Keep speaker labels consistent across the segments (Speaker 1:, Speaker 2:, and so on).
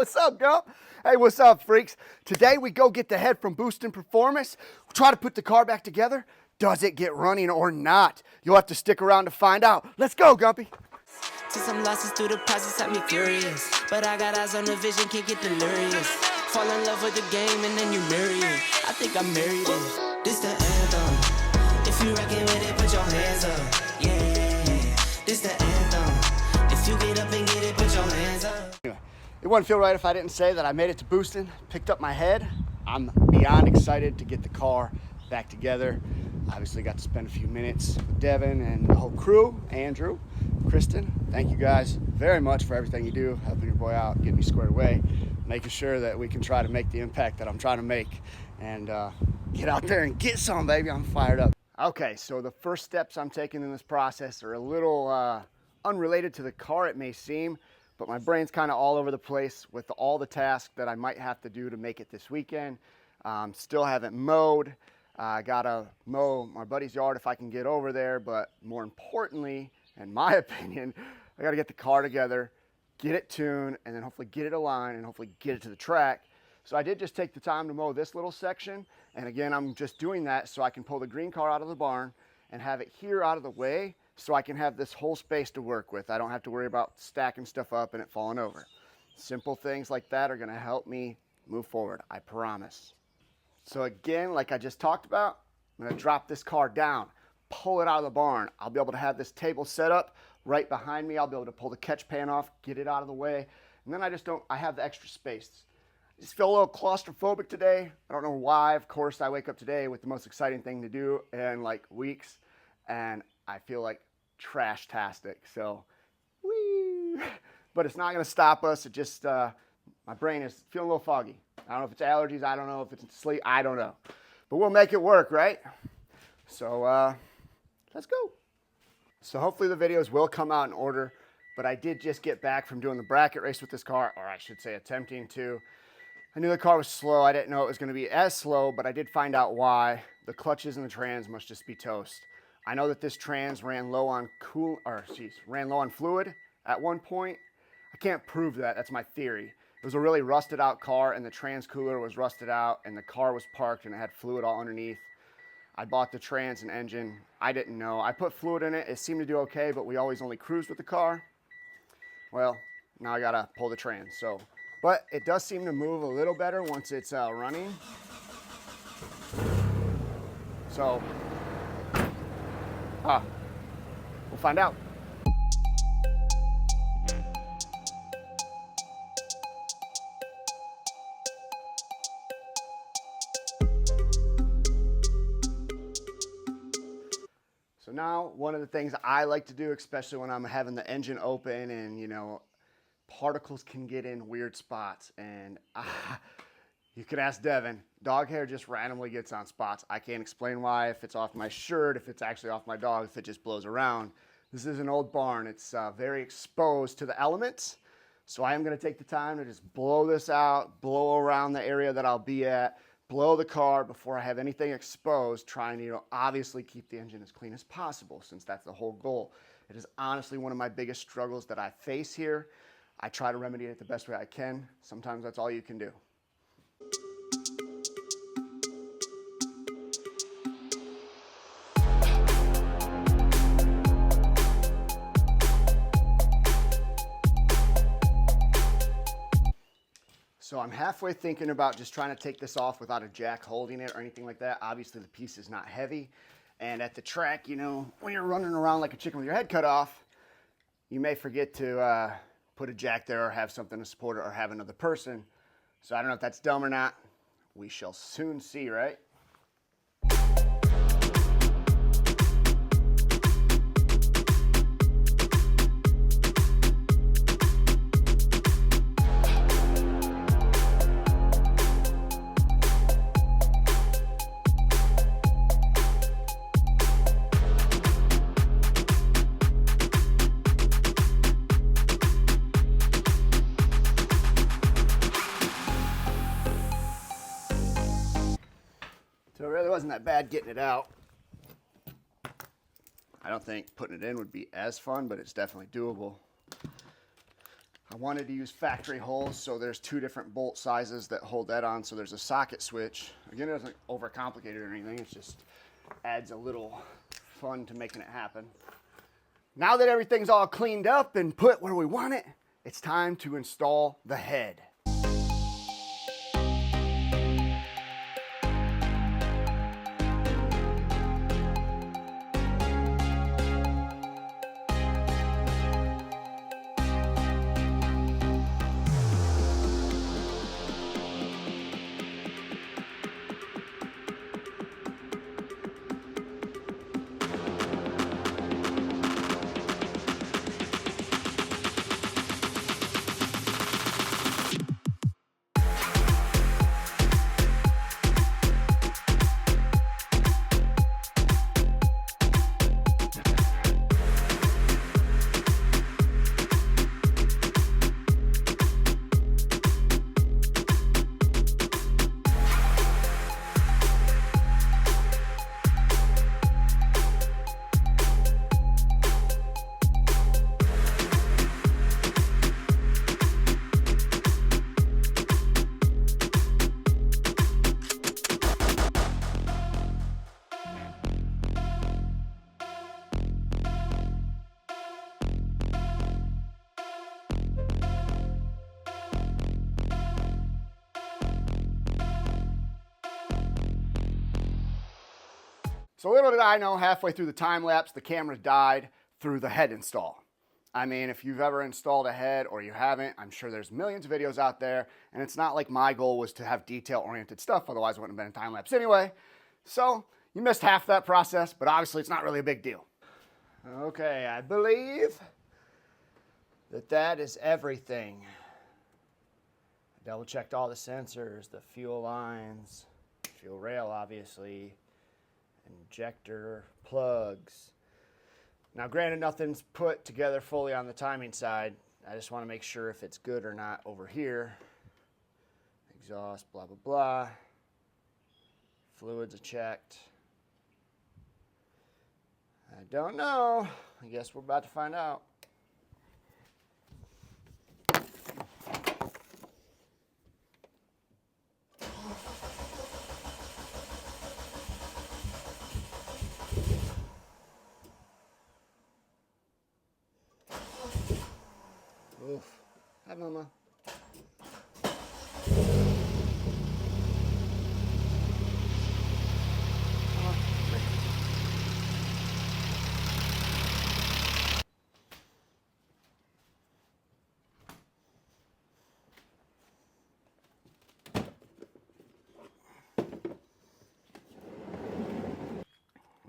Speaker 1: What's up, Gump? Hey, what's up, freaks? Today we go get the head from Boostin' Performance. Try to put the car back together. Does it get running or not? You'll have to stick around to find out. Let's go, Gumpy.
Speaker 2: To some losses through the process had me furious, but I got eyes on the vision, can't get delirious. Fall in love with the game and then you marry it. I think I married it. This the anthem. If you rockin' with it, put your hands up. Yeah, this the anthem. If you get up and get it, put your hands up.
Speaker 1: Anyway, it wouldn't feel right if I didn't say that I made it to Boostin', picked up my head. I'm beyond excited to get the car back together. Obviously got to spend a few minutes with Devin and the whole crew, Andrew, Kristen. Thank you guys very much for everything you do, helping your boy out, getting me squared away, making sure that we can try to make the impact that I'm trying to make and get out there and get some, baby. I'm fired up. Okay, so the first steps I'm taking in this process are a little unrelated to the car, it may seem, but my brain's kind of all over the place with all the tasks that I might have to do to make it this weekend. Still haven't mowed. I gotta mow my buddy's yard if I can get over there, but more importantly, in my opinion, I gotta get the car together, get it tuned, and then hopefully get it aligned and hopefully get it to the track. So I did just take the time to mow this little section, and again, I'm just doing that so I can pull the green car out of the barn and have it here out of the way so I can have this whole space to work with. I don't have to worry about stacking stuff up and it falling over. Simple things like that are gonna help me move forward, I promise. So again, like I just talked about, I'm gonna drop this car down, pull it out of the barn. I'll be able to have this table set up right behind me. I'll be able to pull the catch pan off, get it out of the way. And then I have the extra space. I just feel a little claustrophobic today. I don't know why. Of course, I wake up today with the most exciting thing to do in like weeks. And I feel like trash-tastic. So, whee! But it's not gonna stop us. It just, my brain is feeling a little foggy. I don't know if it's allergies, I don't know if it's sleep, I don't know. But we'll make it work, right? So let's go. So hopefully the videos will come out in order, but I did just get back from doing the bracket race with this car, or I should say attempting to. I knew the car was slow. I didn't know it was gonna be as slow, but I did find out why. The clutches and the trans must just be toast. I know that this trans ran low on fluid at one point. I can't prove that, that's my theory. It was a really rusted out car and the trans cooler was rusted out and the car was parked and it had fluid all underneath. I bought the trans and engine. I didn't know. I put fluid in it. It seemed to do okay, but we always only cruised with the car. Well, now I gotta pull the trans. But it does seem to move a little better once it's running. So, we'll find out. So now one of the things I like to do, especially when I'm having the engine open and, you know, particles can get in weird spots. And you could ask Devin, dog hair just randomly gets on spots. I can't explain why, if it's off my shirt, if it's actually off my dog, if it just blows around. This is an old barn. It's very exposed to the elements. So I am gonna take the time to just blow this out, blow around the area that I'll be at, blow the car before I have anything exposed, trying to, you know, obviously keep the engine as clean as possible since that's the whole goal. It is honestly one of my biggest struggles that I face here. I try to remedy it the best way I can. Sometimes that's all you can do. So I'm halfway thinking about just trying to take this off without a jack holding it or anything like that. Obviously the piece is not heavy. And at the track, you know, when you're running around like a chicken with your head cut off, you may forget to put a jack there or have something to support it or have another person. So I don't know if that's dumb or not. We shall soon see, right? So it really wasn't that bad getting it out. I don't think putting it in would be as fun, but it's definitely doable. I wanted to use factory holes, so there's 2 different bolt sizes that hold that on. So there's a socket switch. Again, it doesn't overcomplicate it or anything. It just adds a little fun to making it happen. Now that everything's all cleaned up and put where we want it, it's time to install the head. So little did I know, halfway through the time lapse, the camera died through the head install. I mean, if you've ever installed a head or you haven't, I'm sure there's millions of videos out there, and it's not like my goal was to have detail-oriented stuff, otherwise it wouldn't have been a time lapse anyway. So you missed half that process, but obviously it's not really a big deal. Okay, I believe that is everything. I double-checked all the sensors, the fuel lines, fuel rail obviously, injector plugs. Now granted, nothing's put together fully on the timing side. I just want to make sure if it's good or not over here. Exhaust, blah, blah, blah. Fluids are checked. I don't know. I guess we're about to find out. Oof. Hi, Mama.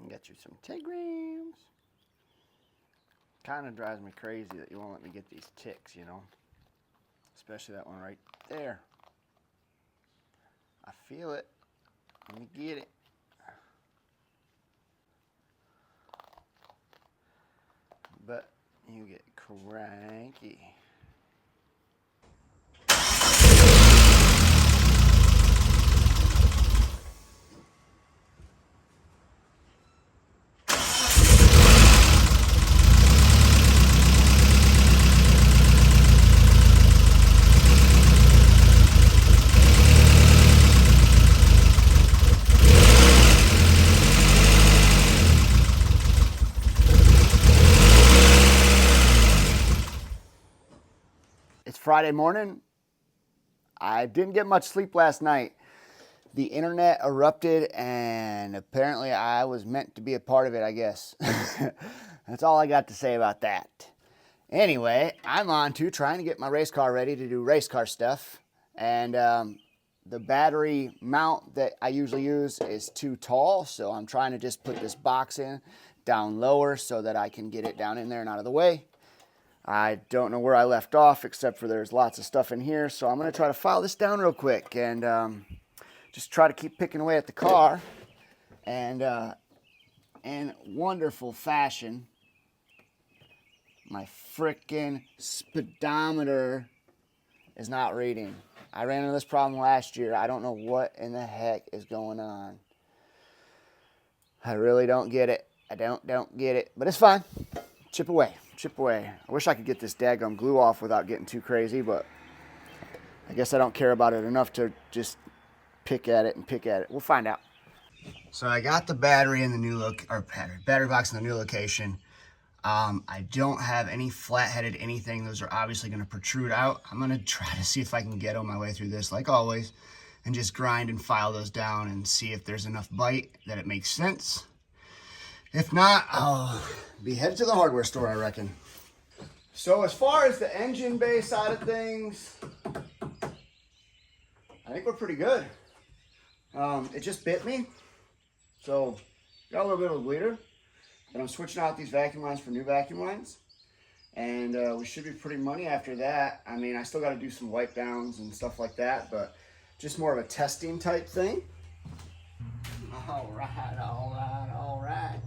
Speaker 1: Get you some Tigrams. Kind of drives me crazy that you won't let me get these ticks, you know, especially that one right there. I feel it. Let me get it. But you get cranky. It's Friday morning. I didn't get much sleep last night. The internet erupted and apparently I was meant to be a part of it, I guess. That's all I got to say about that. Anyway, I'm on to trying to get my race car ready to do race car stuff. And the battery mount that I usually use is too tall, so I'm trying to just put this box in down lower so that I can get it down in there and out of the way. I don't know where I left off, except for there's lots of stuff in here. So I'm going to try to file this down real quick and just try to keep picking away at the car. And in wonderful fashion, my frickin' speedometer is not reading. I ran into this problem last year. I don't know what in the heck is going on. I really don't get it. I don't get it. But it's fine. Chip away. chip away. I wish I could get this daggum glue off without getting too crazy, but I guess I don't care about it enough to just pick at it and pick at it. We'll find out. So I got the battery in the new battery box in the new location. I don't have any flat-headed anything. Those are obviously going to protrude out. I'm going to try to see if I can get on my way through this like always and just grind and file those down and see if there's enough bite that it makes sense. If not, I'll be headed to the hardware store, I reckon. So as far as the engine bay side of things, I think we're pretty good. It just bit me, so got a little bit of a bleeder. But I'm switching out these vacuum lines for new vacuum lines. And we should be pretty money after that. I mean, I still got to do some wipe downs and stuff like that, but just more of a testing type thing. All right, all right, all right.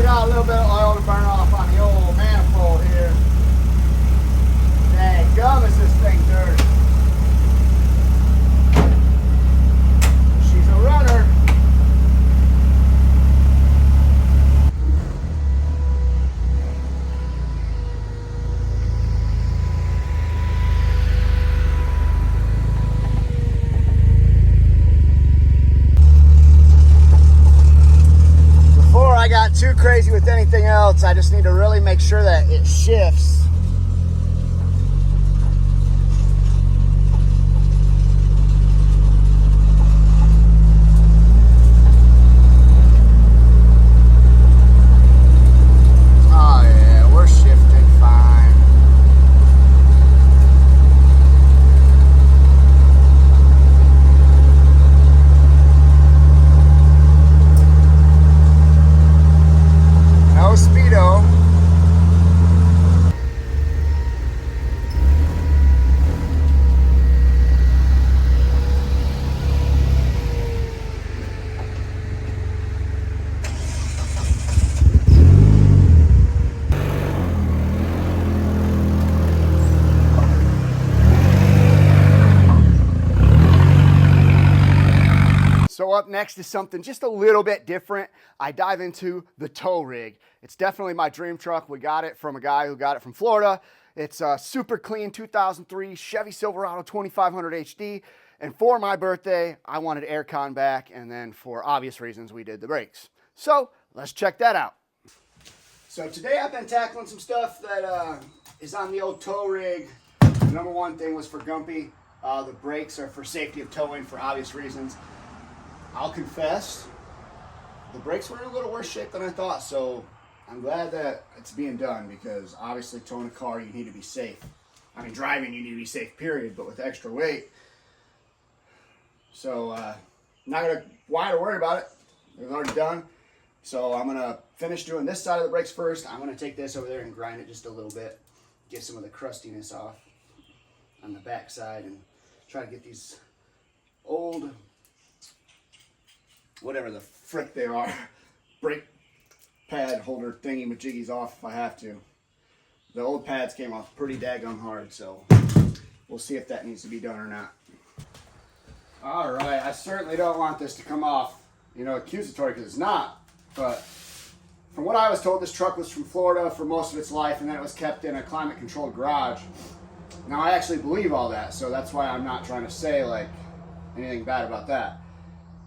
Speaker 1: Got a little bit of oil to burn off on the old manifold here. Dang gum, is this thing dirty. She's a runner. Before I got too crazy with anything else, I just need to really make sure that it shifts. Oh yeah, we're shifting fine. No speedo. So up next is something just a little bit different. I dive into the tow rig. It's definitely my dream truck. We got it from a guy who got it from Florida. It's a super clean 2003 Chevy Silverado 2500 HD. And for my birthday, I wanted aircon back. And then for obvious reasons, we did the brakes. So let's check that out. So today I've been tackling some stuff that is on the old tow rig. The number one thing was for Gumpy. The brakes are for safety of towing for obvious reasons. I'll confess, the brakes were in a little worse shape than I thought, so I'm glad that it's being done because obviously towing a car, you need to be safe. I mean, driving, you need to be safe, period, but with extra weight. So, not going to worry about it. It's already done. So I'm going to finish doing this side of the brakes first. I'm going to take this over there and grind it just a little bit, get some of the crustiness off on the back side and try to get these old, whatever the frick they are, brake pad holder thingy majiggies off if I have to. The old pads came off pretty daggum hard, so we'll see if that needs to be done or not. All right, I certainly don't want this to come off, accusatory, because it's not. But from what I was told, this truck was from Florida for most of its life, and then it was kept in a climate-controlled garage. Now, I actually believe all that, so that's why I'm not trying to say, anything bad about that.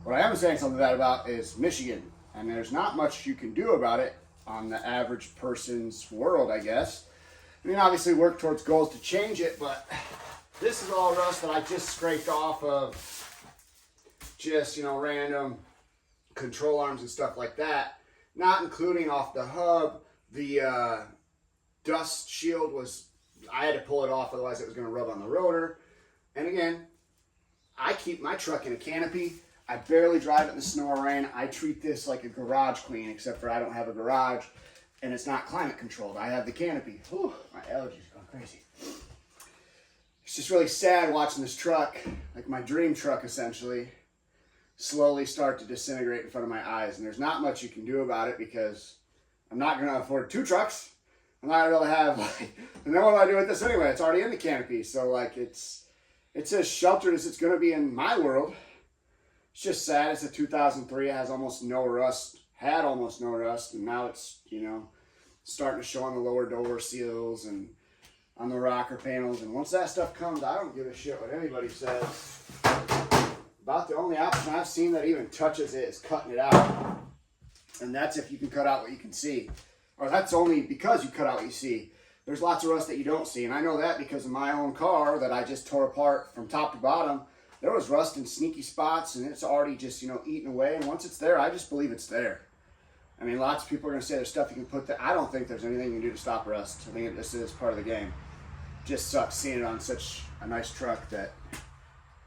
Speaker 1: What I am saying something bad about is Michigan, and there's not much you can do about it on the average person's world, I guess. I mean, obviously work towards goals to change it, but this is all rust that I just scraped off of just, random control arms and stuff like that, not including off the hub. The dust shield I had to pull it off, otherwise it was going to rub on the rotor. And again, I keep my truck in a canopy. I barely drive it in the snow or rain. I treat this like a garage queen, except for I don't have a garage and it's not climate controlled. I have the canopy. Whew, my allergies are going crazy. It's just really sad watching this truck, like my dream truck essentially, slowly start to disintegrate in front of my eyes. And there's not much you can do about it because I'm not going to afford 2 trucks. I'm not going to have, and then what do I do with this anyway? It's already in the canopy. So, it's as sheltered as it's going to be in my world. It's just sad. It's a 2003. It has almost no rust, had almost no rust. And now it's, starting to show on the lower door seals and on the rocker panels. And once that stuff comes, I don't give a shit what anybody says. About the only option I've seen that even touches it is cutting it out. And that's if you can cut out what you can see. Or that's only because you cut out what you see. There's lots of rust that you don't see. And I know that because of my own car that I just tore apart from top to bottom. There was rust in sneaky spots and it's already just, eaten away. And once it's there, I just believe it's there. I mean, lots of people are going to say there's stuff you can put there. I don't think there's anything you can do to stop rust. I think this is part of the game. Just sucks seeing it on such a nice truck that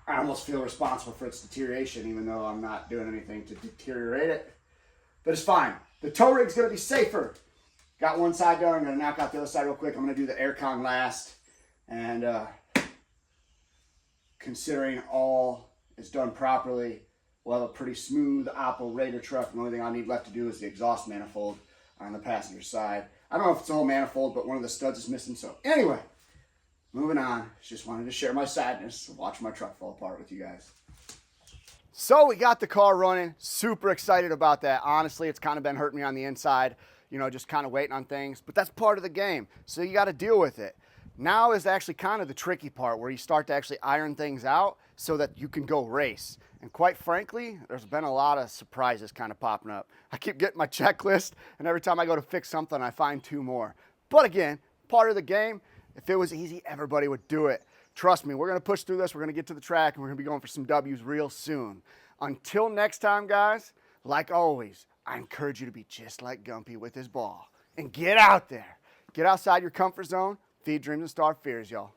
Speaker 1: I almost feel responsible for its deterioration, even though I'm not doing anything to deteriorate it. But it's fine. The tow rig's going to be safer. Got one side done. I'm going to knock out the other side real quick. I'm going to do the air con last. And considering all is done properly, we'll have a pretty smooth operator truck. The only thing I need left to do is the exhaust manifold on the passenger side. I don't know if it's a whole manifold, but one of the studs is missing. So anyway, moving on. Just wanted to share my sadness of watching my truck fall apart with you guys. So we got the car running. Super excited about that. Honestly, it's kind of been hurting me on the inside. Just kind of waiting on things. But that's part of the game. So you got to deal with it. Now is actually kind of the tricky part where you start to actually iron things out so that you can go race. And quite frankly, there's been a lot of surprises kind of popping up. I keep getting my checklist, and every time I go to fix something, I find 2 more. But again, part of the game. If it was easy, everybody would do it. Trust me, we're going to push through this. We're going to get to the track, and we're going to be going for some W's real soon. Until next time, guys, like always, I encourage you to be just like Gumpy with his ball. And get out there. Get outside your comfort zone. Feed dreams and starve fears, y'all.